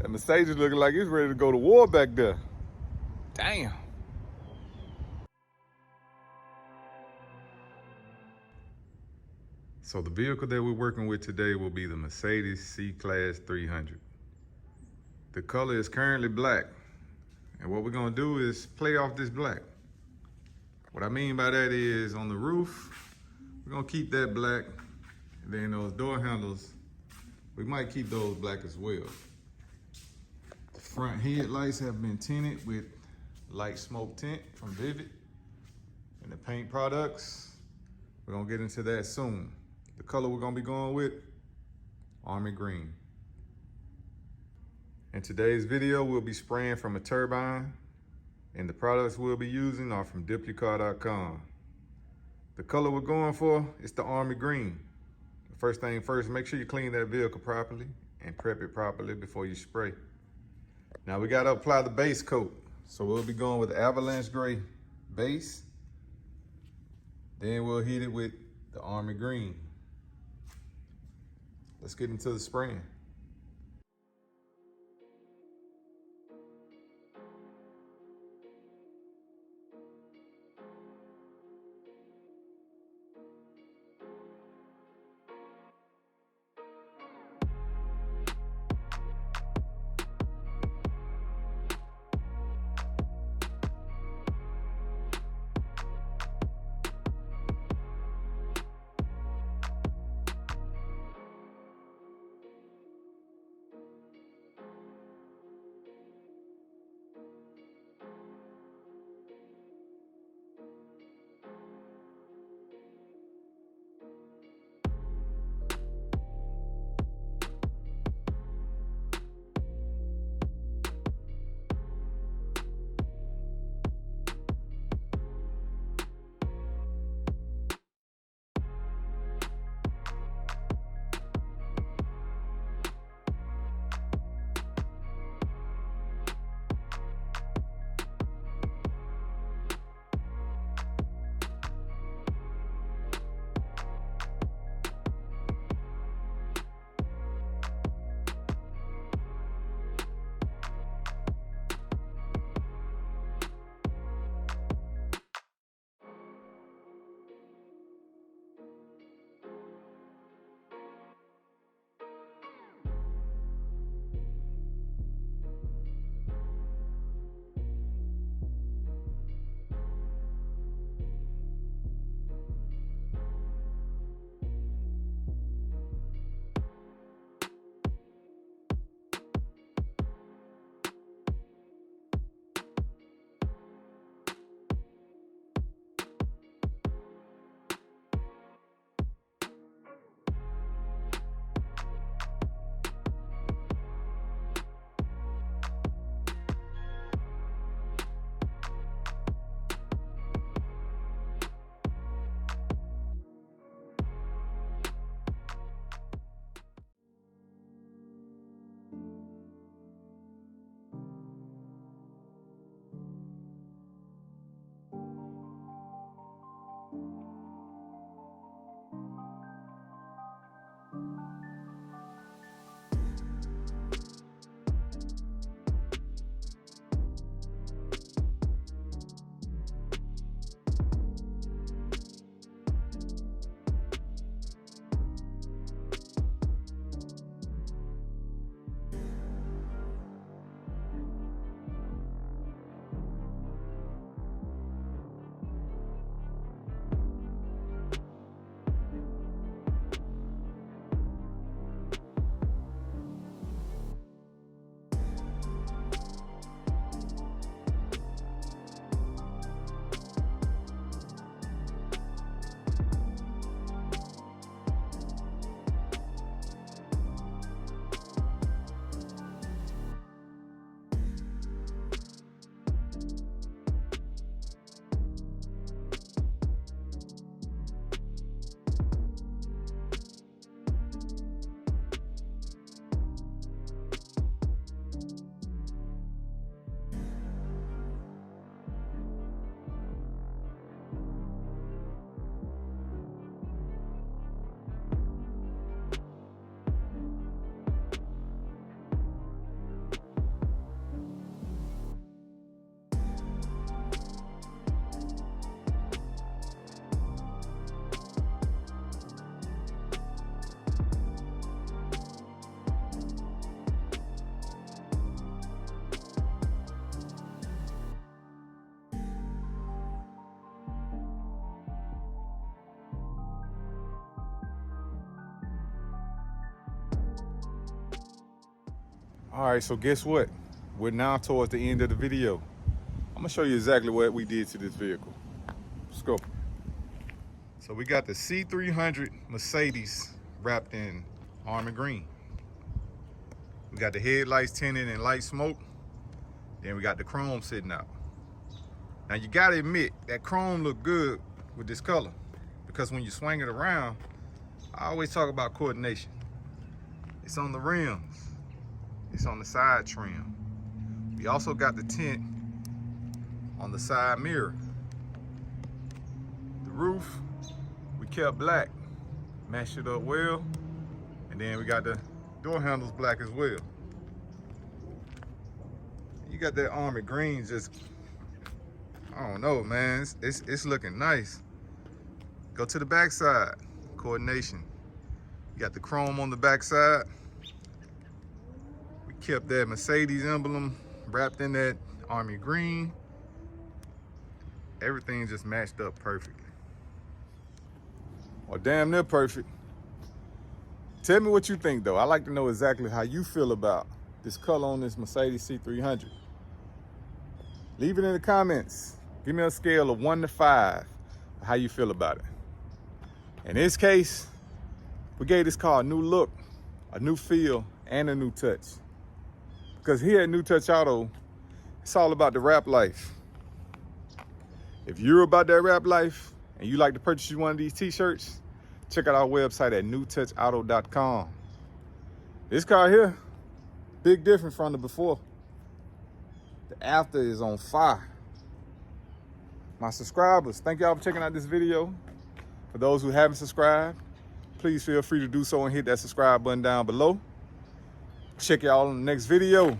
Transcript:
That Mercedes looking like it's ready to go to war back there. Damn. So the vehicle that we're working with today will be the Mercedes C-Class 300. The color is currently black. And what we're gonna do is play off this black. What I mean by that is on the roof, we're gonna keep that black. And then those door handles, we might keep those black as well. The front headlights have been tinted with light smoke tint from VVIVID. And the paint products, we're gonna get into that soon. The color we're gonna be going with, army green. In today's video, we'll be spraying from a Turbine, and the products we'll be using are from DipCoat.com. The color we're going for is the army green. First thing first, make sure you clean that vehicle properly and prep it properly before you spray. Now we gotta apply the base coat. So we'll be going with the Avalanche gray base. Then we'll heat it with the army green. Let's get into the spraying. All right, so guess what? We're now towards the end of the video. I'm gonna show you exactly what we did to this vehicle. Let's go. So we got the C300 Mercedes wrapped in army green. We got the headlights tinted in light smoke. Then we got the chrome sitting out. Now you gotta admit, that chrome look good with this color, because when you swing it around, I always talk about coordination. It's on the rims. It's on the side trim. We also got the tint on the side mirror. The roof, we kept black, matched it up well, and then we got the door handles black as well. You got that army green, just, I don't know, man, it's looking nice. Go to the back side, coordination. You got the chrome on the back side. We kept that Mercedes emblem wrapped in that army green. Everything just matched up perfectly. Or damn near perfect. Tell me what you think though. I like to know exactly how you feel about this color on this Mercedes C300. Leave it in the comments. Give me a scale of 1 to 5, how you feel about it. In this case, we gave this car a new look, a new feel, and a new touch. Because here at New Touch Auto, it's all about the rap life. If you're about that rap life and you like to purchase you one of these t-shirts, check out our website at newtouchauto.com. This car here, big difference from the before. The after is on fire. My subscribers, thank y'all for checking out this video. For those who haven't subscribed, please feel free to do so and hit that subscribe button down below. Check y'all in the next video.